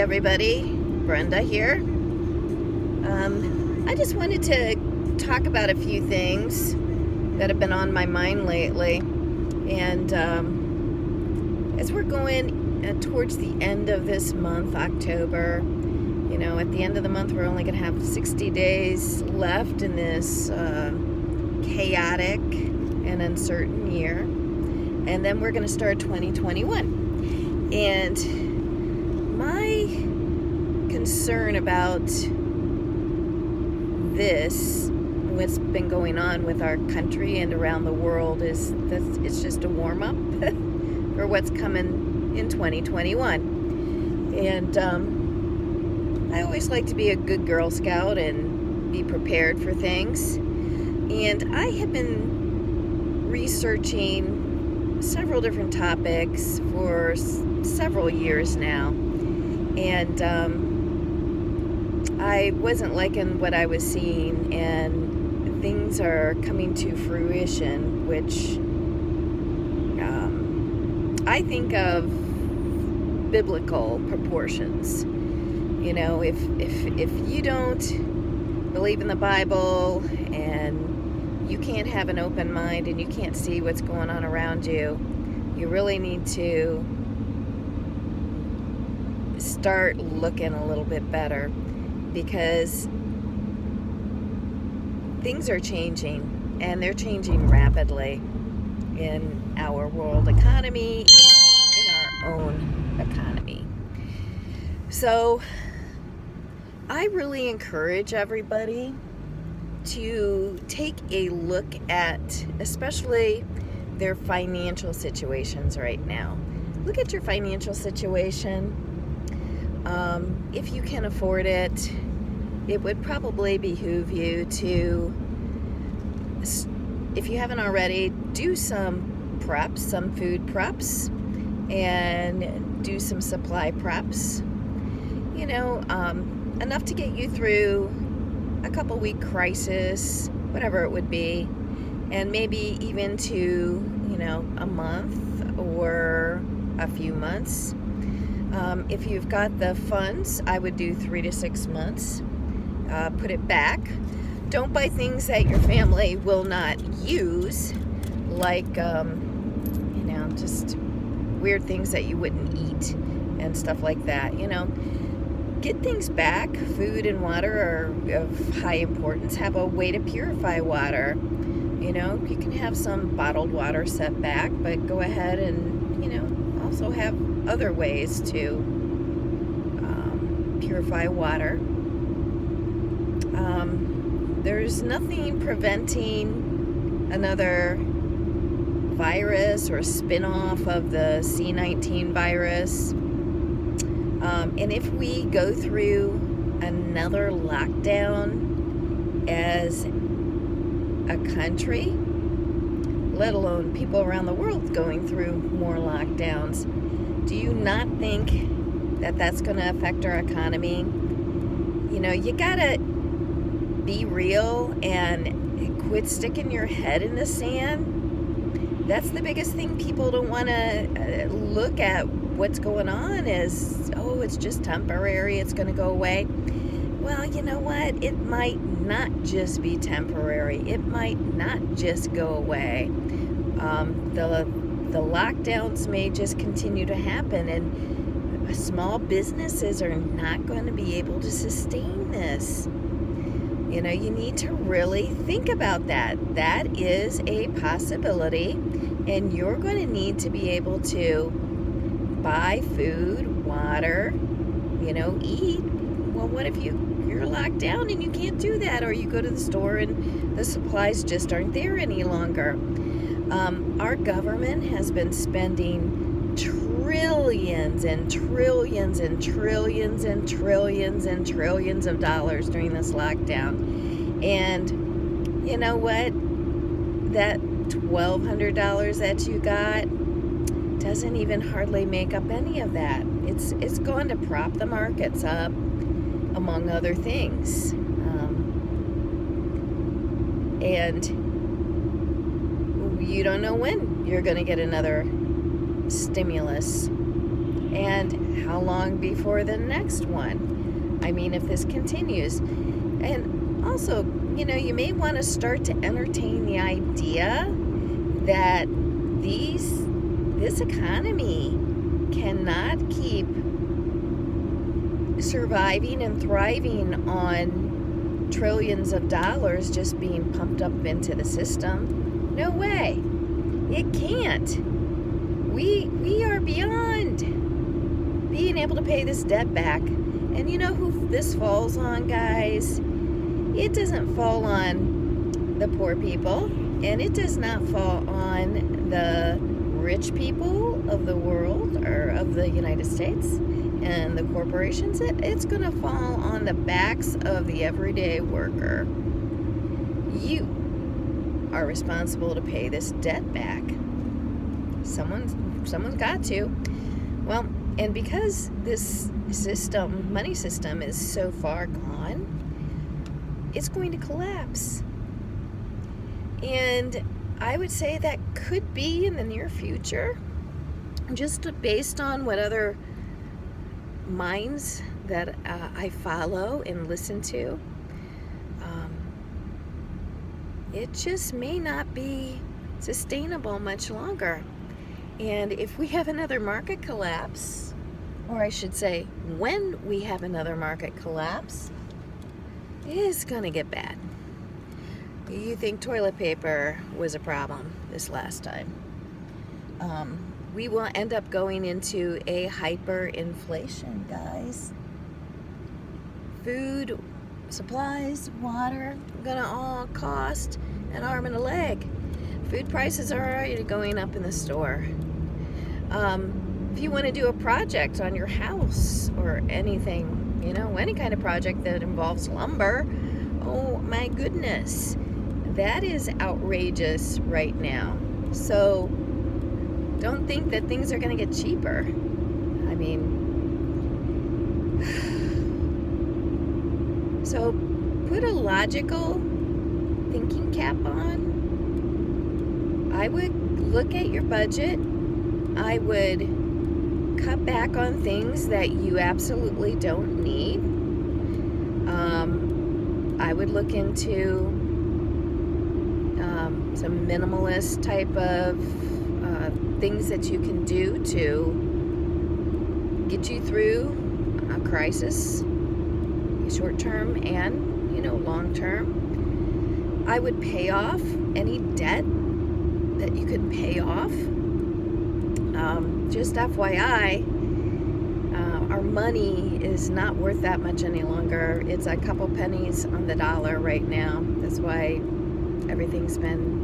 everybody. Brenda here. I just wanted to talk about a few things that have been on my mind lately. And as we're going towards the end of this month, October, at the end of the month, we're only going to have 60 days left in this chaotic and uncertain year. And then we're going to start 2021. And my concern about this, what's been going on with our country and around the world, is that it's just a warm-up for what's coming in 2021. And I always like to be a good Girl Scout and be prepared for things. And I have been researching several different topics for several years now. And I wasn't liking what I was seeing, and things are coming to fruition, which I think of biblical proportions. If you don't believe in the Bible and you can't have an open mind and you can't see what's going on around you, you really need to start looking a little bit better, because things are changing, and they're changing rapidly in our world economy and in our own economy. So I really encourage everybody to take a look at especially their financial situations right now. Look at your financial situation. If you can afford it, it would probably behoove you to, if you haven't already, do some preps, some food preps, and do some supply preps. Enough to get you through a couple week crisis, whatever it would be, and maybe even to, a month or a few months. If you've got the funds, I would do 3 to 6 months. Put it back. Don't buy things that your family will not use, like, just weird things that you wouldn't eat and stuff like that. Get things back. Food and water are of high importance. Have a way to purify water. You can have some bottled water set back, but go ahead and, also have other ways to purify water. There's nothing preventing another virus or spin-off of the C-19 virus. And if we go through another lockdown as a country, let alone people around the world going through more lockdowns, do you not think that that's going to affect our economy? You gotta be real and quit sticking your head in the sand. That's the biggest thing. People don't want to look at what's going on as, oh, it's just temporary, it's going to go away. Well, you know what? It might not just be temporary. It might not just go away. The lockdowns may just continue to happen, and small businesses are not going to be able to sustain this. You need to really think about that. That is a possibility, and you're going to need to be able to buy food, water, eat. Well, what if you're locked down and you can't do that, or you go to the store and the supplies just aren't there any longer? Our government has been spending trillions and trillions and trillions and trillions and trillions of dollars during this lockdown. And you know what? That $1,200 that you got doesn't even hardly make up any of that. It's going to prop the markets up, among other things. And you don't know when you're going to get another stimulus And how long before the next one? I mean, if this continues. And also, you may want to start to entertain the idea that this economy cannot keep surviving and thriving on trillions of dollars just being pumped up into the system. No way. It can't. We are beyond being able to pay this debt back. And you know who this falls on, guys? It doesn't fall on the poor people, and it does not fall on the rich people of the world or of the United States and the corporations. It's going to fall on the backs of the everyday worker. You are responsible to pay this debt back. Someone's got to. Well, and because this money system is so far gone, it's going to collapse. And I would say that could be in the near future, just based on what other minds that I follow and listen to. It just may not be sustainable much longer. And if we have another market collapse, or I should say, when we have another market collapse, it's going to get bad. You think toilet paper was a problem this last time? We will end up going into a hyperinflation, guys. Food, supplies, water, gonna all cost an arm and a leg. Food prices are already going up in the store. If you want to do a project on your house or anything, any kind of project that involves lumber, oh my goodness, that is outrageous right now. So don't think that things are going to get cheaper. I mean, so put a logical thinking cap on. I would look at your budget. I would cut back on things that you absolutely don't need. I would look into some minimalist type of things that you can do to get you through a crisis, short term and long term. I would pay off any debt that you can pay off. Just FYI, our money is not worth that much any longer. It's a couple pennies on the dollar right now. That's why everything's been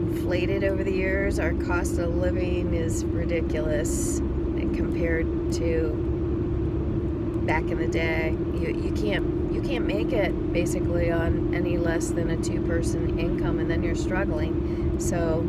inflated over the years. Our cost of living is ridiculous, and compared to back in the day, you can't make it basically on any less than a 2-person income, and then you're struggling. So,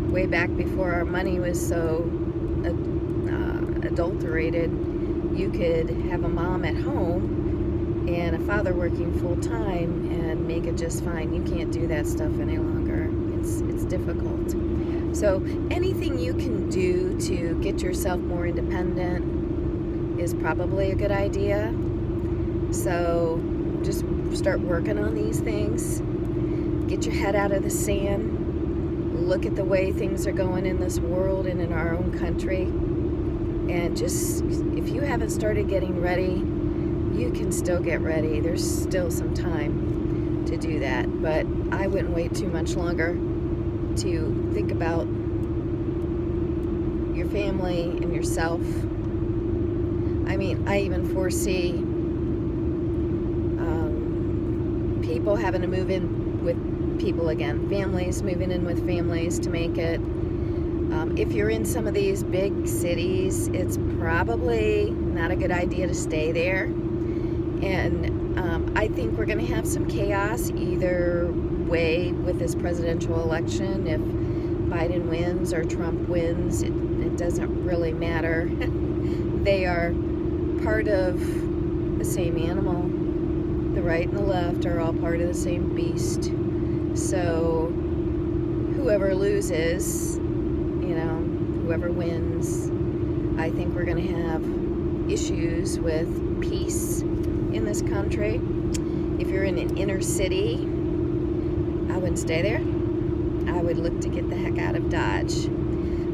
way back before our money was so adulterated, you could have a mom at home and a father working full time and make it just fine. You can't do that stuff any longer. It's difficult. So anything you can do to get yourself more independent is probably a good idea. So just start working on these things. Get your head out of the sand. Look at the way things are going in this world and in our own country. And just, if you haven't started getting ready, you can still get ready. There's still some time to do that. But I wouldn't wait too much longer to think about your family and yourself. I mean, I even foresee people having to move in with people again, families moving in with families to make it. If you're in some of these big cities, it's probably not a good idea to stay there. And I think we're going to have some chaos either way with this presidential election. If Biden wins or Trump wins, it doesn't really matter. They are part of the same animal. The right and the left are all part of the same beast. So whoever loses, whoever wins, I think we're going to have issues with peace in this country. If you're in an inner city, I wouldn't stay there. I would look to get the heck out of Dodge.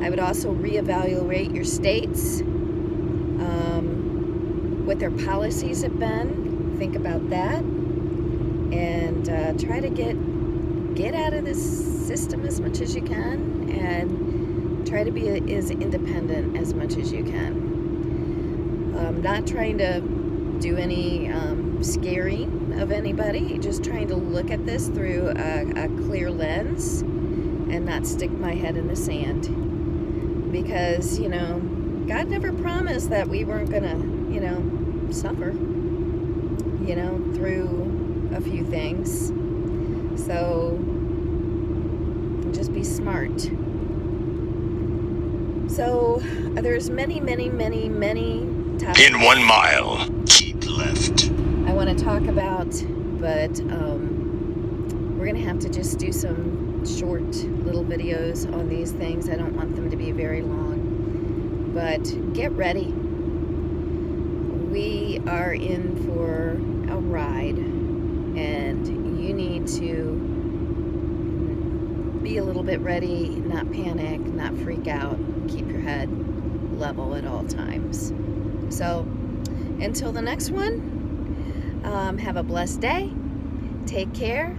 I would also reevaluate your states, what their policies have been. Think about that, and try to get out of this system as much as you can, and try to be as independent as much as you can. Not trying to do any scaring of anybody, just trying to look at this through a clear lens and not stick my head in the sand. Because, God never promised that we weren't gonna, suffer, through a few things. So just be smart. So there's many topics. In 1 mile, keep left. I want to talk about, but we're going to have to just do some short little videos on these things. I don't want them to be very long, but get ready. We are in for a ride, and you need to be a little bit ready, not panic, not freak out, keep your head level at all times. So until the next one, have a blessed day, take care,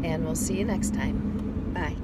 and we'll see you next time. Bye.